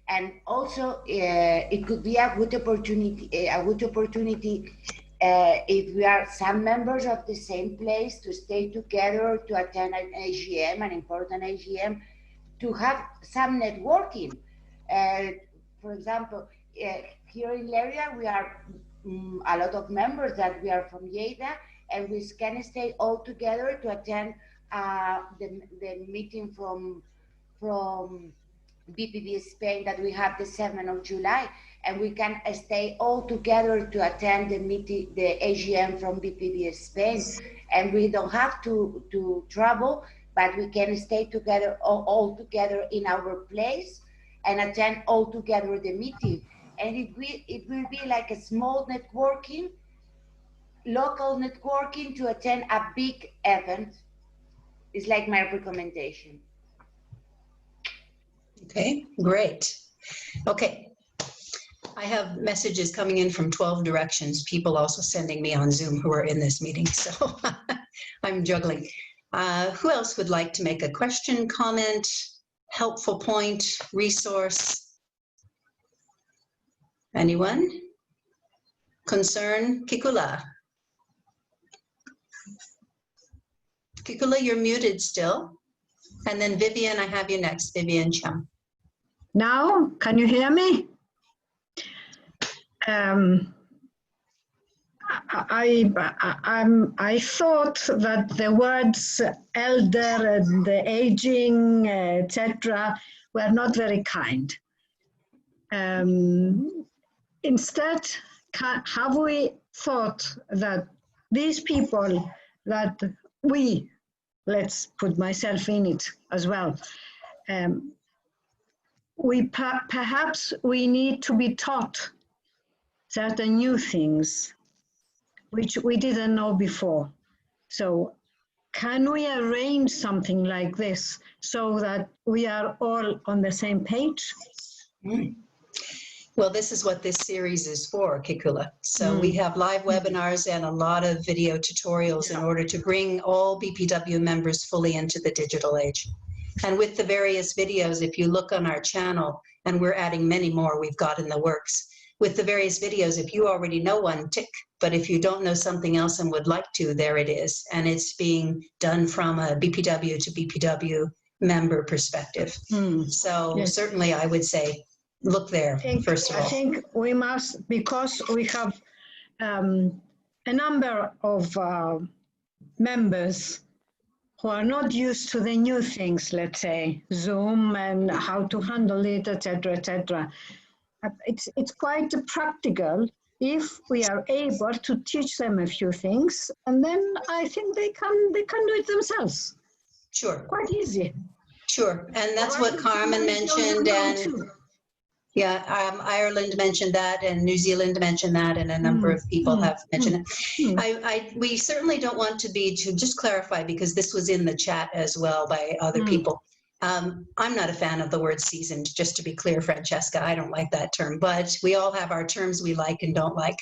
And also, it could be a good opportunity. If we are some members of the same place to stay together to attend an AGM, an important AGM, to have some networking. For example, here in Lerida, we are a lot of members that we are from Lleida, and we can stay all together to attend the meeting from BPW Spain that we have the 7th of July, and we can stay all together to attend the meeting, the AGM from BPW Spain, and we don't have to travel, but we can stay together all together in our place and attend all together the meeting. And it will be like a small networking, local networking to attend a big event. It's like my recommendation. Okay, great. Okay, I have messages coming in from 12 directions, people also sending me on Zoom who are in this meeting, so I'm juggling. Who else would like to make a question, comment, helpful point, resource? Anyone? Concern? Kikula? Kikula, you're muted still. And then Vivian, I have you next, Vivian Chum. Now, can you hear me? I thought that the words elder and aging, etc., were not very kind. Instead, have we thought that these people that we, let's put myself in it as well, perhaps we need to be taught certain new things which we didn't know before. So can we arrange something like this so that we are all on the same page? Well, this is what this series is for, Kikula. So we have live webinars and a lot of video tutorials in order to bring all BPW members fully into the digital age. And with the various videos, if you look on our channel, and we're adding many more we've got in the works, with the various videos, if you already know one, tick. But if you don't know something else and would like to, there it is. And it's being done from a BPW to BPW member perspective. So certainly I would say, look there, first of all. I think we must, because we have a number of members who are not used to the new things, let's say, Zoom and how to handle it, etc., etc. It's quite practical if we are able to teach them a few things, and then I think they can do it themselves. Sure. Quite easy. Sure, and that's what Carmen mentioned, and yeah, Ireland mentioned that, and New Zealand mentioned that, and a number of people have mentioned it. We certainly don't want to just clarify, because this was in the chat as well by other people. I'm not a fan of the word seasoned, just to be clear, Francesca. I don't like that term, but we all have our terms we like and don't like.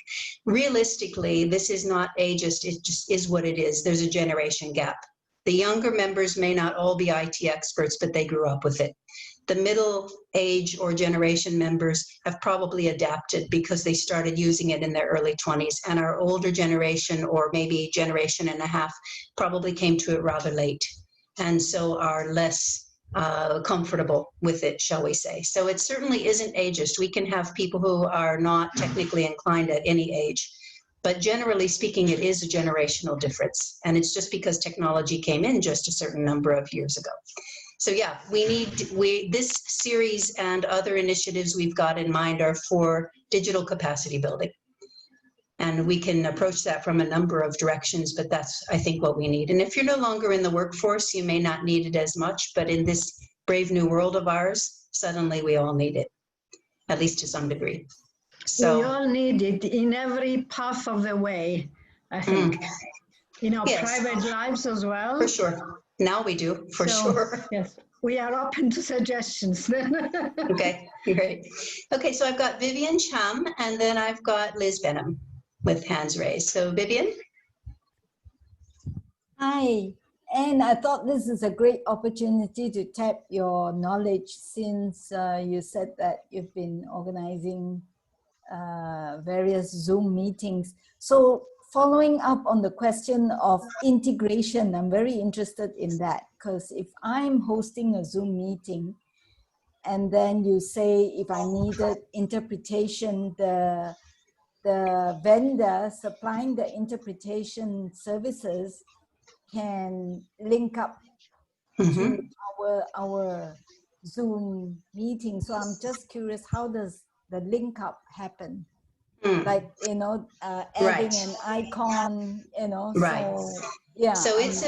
Realistically, this is not ageist. It just is what it is. There's a generation gap. The younger members may not all be IT experts, but they grew up with it. The middle age or generation members have probably adapted because they started using it in their early 20s, and our older generation, or maybe generation and a half, probably came to it rather late, and so are less comfortable with it, shall we say. So it certainly isn't ageist. We can have people who are not technically inclined at any age, but generally speaking, it is a generational difference, and it's just because technology came in just a certain number of years ago. So yeah, this series and other initiatives we've got in mind are for digital capacity building. And we can approach that from a number of directions, but that's, I think, what we need. And if you're no longer in the workforce, you may not need it as much, but in this brave new world of ours, suddenly we all need it, at least to some degree. So we all need it in every path of the way, I think. In our private lives as well. For sure. Now we do, for sure. Yes, we are open to suggestions. Okay, great. Okay, so I've got Vivian Chum, and then I've got Liz Benham with hands raised. So Vivian? Hi, and I thought this is a great opportunity to tap your knowledge, since you said that you've been organizing various Zoom meetings. So following up on the question of integration, I'm very interested in that, because if I'm hosting a Zoom meeting and then you say if I needed interpretation, the vendor supplying the interpretation services can link up to our Zoom meeting. So I'm just curious, how does the link up happen? Like, you know, adding an icon, you know, so yeah. So it's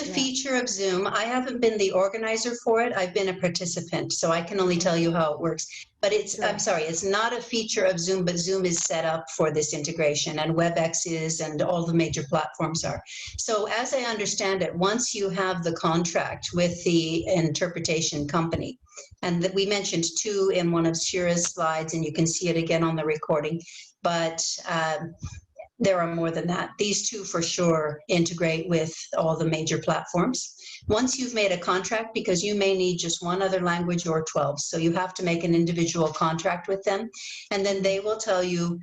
a feature of Zoom. I haven't been the organizer for it. I've been a participant, so I can only tell you how it works. But it's, I'm sorry, it's not a feature of Zoom, but Zoom is set up for this integration, and WebEx is, and all the major platforms are. So as I understand it, once you have the contract with the interpretation company, and we mentioned 2 in one of Sheerah's slides, and you can see it again on the recording, but there are more than that. These 2 for sure integrate with all the major platforms. Once you've made a contract, because you may need just 1 other language or 12, so you have to make an individual contract with them, and then they will tell you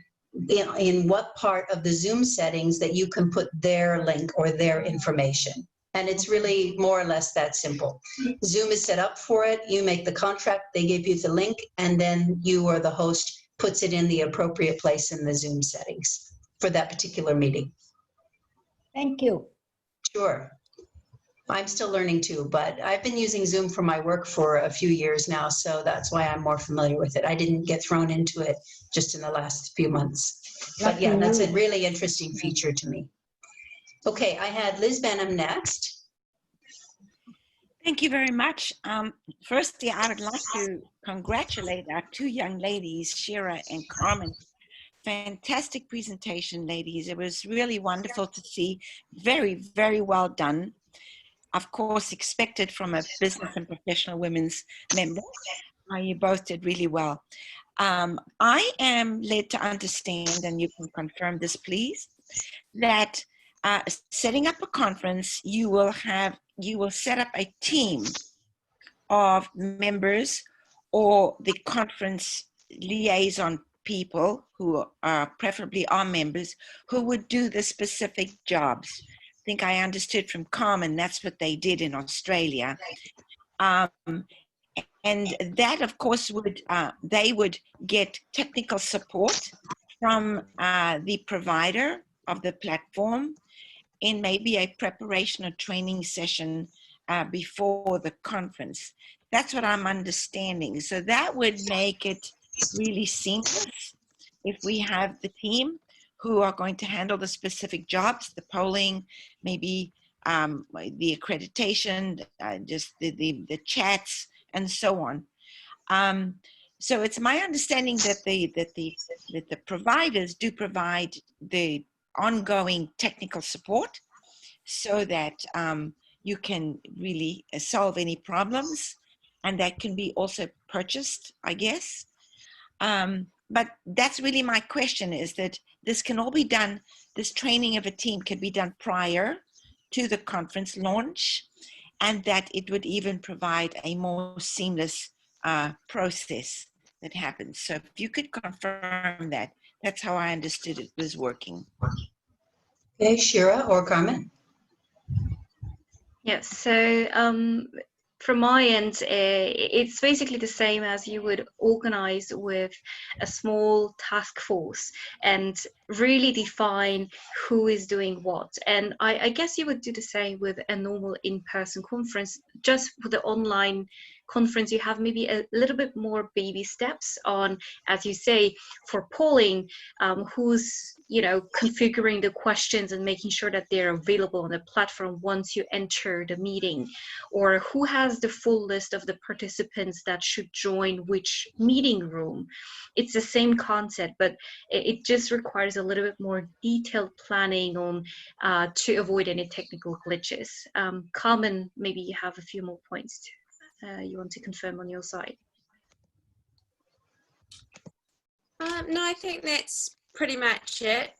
in what part of the Zoom settings that you can put their link or their information. And it's really more or less that simple. Zoom is set up for it. You make the contract, they give you the link, and then you or the host puts it in the appropriate place in the Zoom settings for that particular meeting. Thank you. Sure. I'm still learning too, but I've been using Zoom for my work for a few years now, so that's why I'm more familiar with it. I didn't get thrown into it just in the last few months. But yeah, that's a really interesting feature to me. Okay, I had Liz Benham next. Thank you very much. Firstly, I would like to congratulate our 2 young ladies, Sheerah and Carmen. Fantastic presentation, ladies. It was really wonderful to see. Very, very well done. Of course, expected from a business and professional women's member. You both did really well. I am led to understand, and you can confirm this, please, that setting up a conference, you will set up a team of members or the conference liaison people who are preferably our members who would do the specific jobs. I think I understood from Carmen that's what they did in Australia. And that, of course, would they would get technical support from the provider of the platform in maybe a preparation or training session before the conference. That's what I'm understanding. So that would make it really seamless if we have the team who are going to handle the specific jobs, the polling, maybe the accreditation, just the chats, and so on. So it's my understanding that the providers do provide the ongoing technical support so that you can really solve any problems and that can be also purchased, I guess. But that's really my question, is that this can all be done, this training of a team can be done prior to the conference launch, and that it would even provide a more seamless process that happens. So if you could confirm that, that's how I understood it was working. Okay, Sheerah or Carmen? Yes, so from my end, it's basically the same as you would organize with a small task force and really define who is doing what. And I guess you would do the same with a normal in-person conference. Just for the online conference, you have maybe a little bit more baby steps on, as you say, for polling, who's configuring the questions and making sure that they're available on the platform once you enter the meeting, or who has the full list of the participants that should join which meeting room. It's the same concept, but it just requires a little bit more detailed planning on to avoid any technical glitches. Carmen, maybe you have a few more points you want to confirm on your side. No, I think that's pretty much it.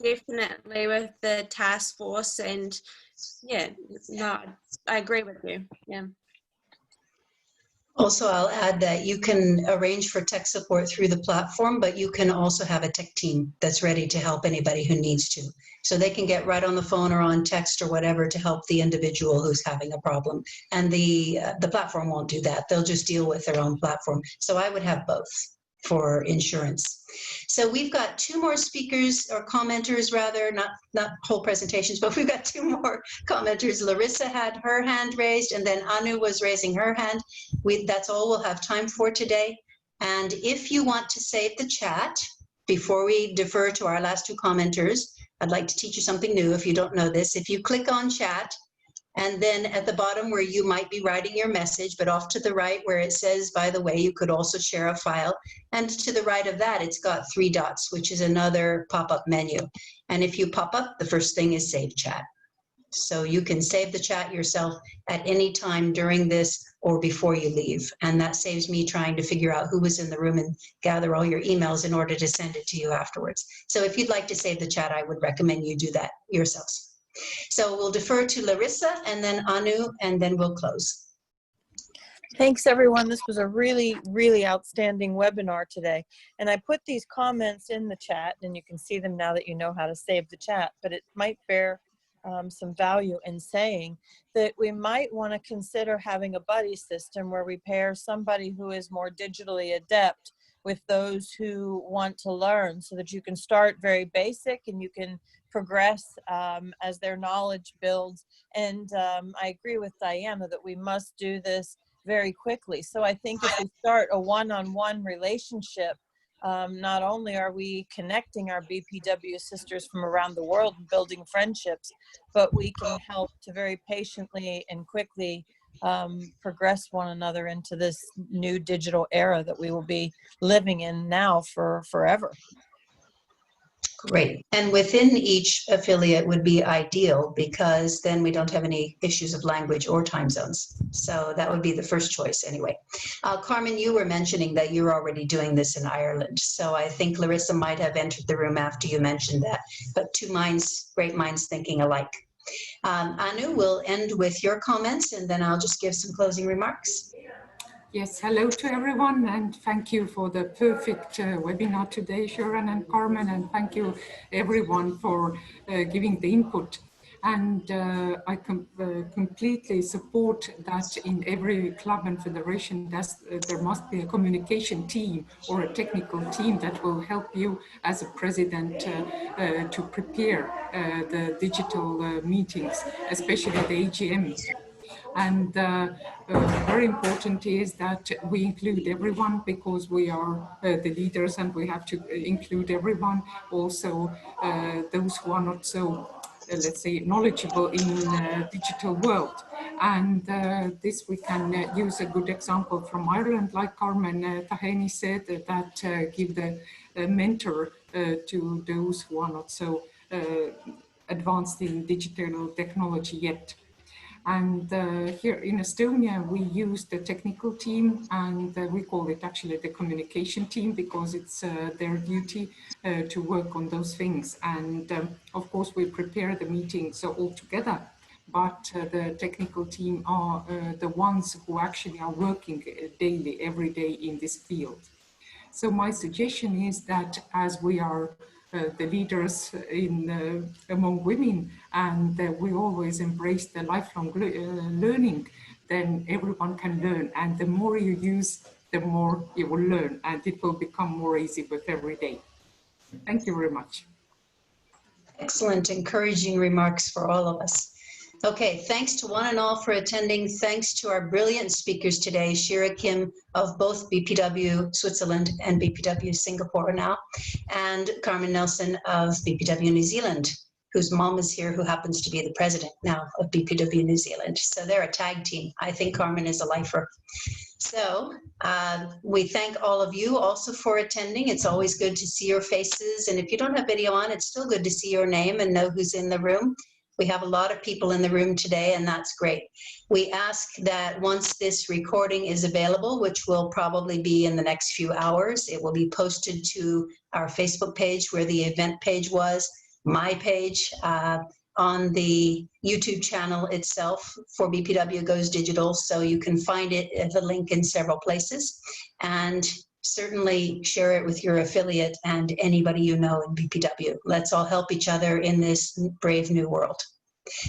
Definitely with the task force, and yeah, no, I agree with you. Yeah. Also, I'll add that you can arrange for tech support through the platform, but you can also have a tech team that's ready to help anybody who needs to. So they can get right on the phone or on text or whatever to help the individual who's having a problem. And the platform won't do that. They'll just deal with their own platform. So I would have both for insurance. So we've got two more speakers, or commenters rather, not whole presentations, but we've got two more commenters. Larissa had her hand raised, and then Anu was raising her hand. That's all we'll have time for today. And if you want to save the chat, before we defer to our last two commenters, I'd like to teach you something new if you don't know this. If you click on chat, and then at the bottom where you might be writing your message, but off to the right where it says, by the way, you could also share a file. And to the right of that, it's got 3 dots, which is another pop-up menu. And if you pop up, the first thing is Save Chat. So you can save the chat yourself at any time during this or before you leave. And that saves me trying to figure out who was in the room and gather all your emails in order to send it to you afterwards. So if you'd like to save the chat, I would recommend you do that yourselves. So we'll defer to Larissa and then Anu, and then we'll close. Thanks, everyone. This was a really, really outstanding webinar today. And I put these comments in the chat, and you can see them now that you know how to save the chat, but it might bear some value in saying that we might want to consider having a buddy system where we pair somebody who is more digitally adept with those who want to learn, so that you can start very basic and you can progress as their knowledge builds. And I agree with Diana that we must do this very quickly. So I think if we start a one-on-one relationship, not only are we connecting our BPW sisters from around the world and building friendships, but we can help to very patiently and quickly progress one another into this new digital era that we will be living in now for forever. Great. And within each affiliate would be ideal, because then we don't have any issues of language or time zones. So that would be the first choice anyway. Carmen, you were mentioning that you're already doing this in Ireland. So I think Larissa might have entered the room after you mentioned that, but two minds, great minds thinking alike. Anu, we'll end with your comments and then I'll just give some closing remarks. Yes, hello to everyone, and thank you for the perfect webinar today, Sheerah and Carmen, and thank you everyone for giving the input. And I completely support that in every club and federation there must be a communication team or a technical team that will help you as a president to prepare the digital meetings, especially the AGMs. And very important is that we include everyone, because we are the leaders and we have to include everyone, also those who are not so, let's say, knowledgeable in digital world. And this we can use a good example from Ireland, like Carmen Tahani said, that give the mentor to those who are not so advanced in digital technology yet. And here in Estonia, we use the technical team, and we call it actually the communication team, because it's their duty to work on those things. And of course, we prepare the meetings all together, but the technical team are the ones who actually are working daily, every day in this field. So my suggestion is that as we are the leaders in among women, and we always embrace the lifelong learning, then everyone can learn. And the more you use, the more you will learn, and it will become more easy with every day. Thank you very much. Excellent, encouraging remarks for all of us. Okay, thanks to one and all for attending. Thanks to our brilliant speakers today, Sheerah Kim of both BPW Switzerland and BPW Singapore now, and Carmen Nelson of BPW New Zealand, whose mom is here, who happens to be the president now of BPW New Zealand. So they're a tag team. I think Carmen is a lifer. So we thank all of you also for attending. It's always good to see your faces. And if you don't have video on, it's still good to see your name and know who's in the room. We have a lot of people in the room today, and that's great. We ask that once this recording is available, which will probably be in the next few hours, it will be posted to our Facebook page where the event page was, my page, on the YouTube channel itself for BPW Goes Digital, so you can find it, the link in several places, and certainly share it with your affiliate and anybody you know in BPW. Let's all help each other in this brave new world.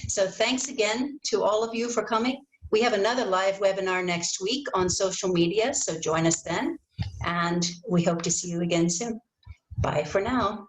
So thanks again to all of you for coming. We have another live webinar next week on social media, so join us then, and we hope to see you again soon. Bye for now.